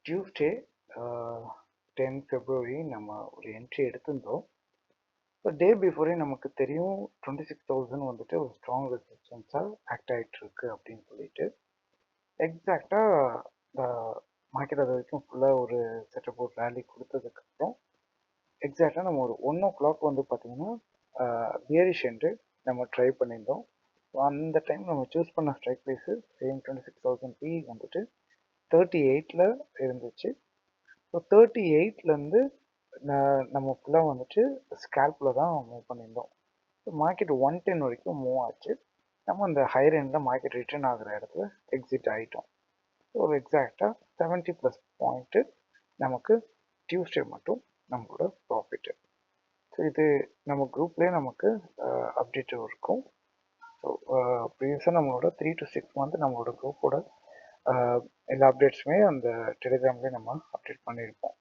Tuesday 10 February நம்ம ஒரு entry எடுத்திருந்தோம். ஸோ டே பிஃபோரே நமக்கு தெரியும் 26,000 வந்துட்டு ஒரு ஸ்ட்ராங் ரெசிஸ்டன்ஸாக ஆக்ட் ஆகிட்டு இருக்கு அப்படின்னு சொல்லிட்டு எக்ஸாக்டாக மார்க்கெட் அது வரைக்கும் ஃபுல்லாக ஒரு செட்டப் ஒரு ரேலி கொடுத்ததுக்கப்புறம் எக்ஸாக்டாக நம்ம ஒரு 1 o'clock வந்து பார்த்தீங்கன்னா பியரிஷ் என்று நம்ம ட்ரை பண்ணியிருந்தோம். ஸோ அந்த டைம் நம்ம சூஸ் பண்ண ஸ்ட்ரைக் ப்ரைஸு சேம் 26,000 பி வந்துட்டு 38ல் இருந்துச்சு. ஸோ 38லேருந்து நம்ம ஃபுல்லாக வந்துட்டு ஸ்கேல்பில் தான் மூவ் பண்ணியிருந்தோம். ஸோ மார்க்கெட் 110 வரைக்கும் மூவ் ஆச்சு. நம்ம அந்த ஹையர் எண்டில் மார்க்கெட் ரிட்டர்ன் ஆகிற இடத்துல எக்ஸிட் ஆகிட்டோம். ஸோ எக்ஸாக்டாக 70+ பாயிண்ட்டு நமக்கு டியூஸ்டே மட்டும் நம்மளோட ப்ராஃபிட்டு. ஸோ இது நம்ம குரூப்லேயே நமக்கு அப்டேட் இருக்கும். ஸோ ப்ரீவியஸாக நம்மளோட 3 to 6 மந்த் நம்மளோட குரூப்போட எல்லா அப்டேட்ஸுமே அந்த டெலிகிராம்லேயே நம்ம அப்டேட் பண்ணியிருப்போம்.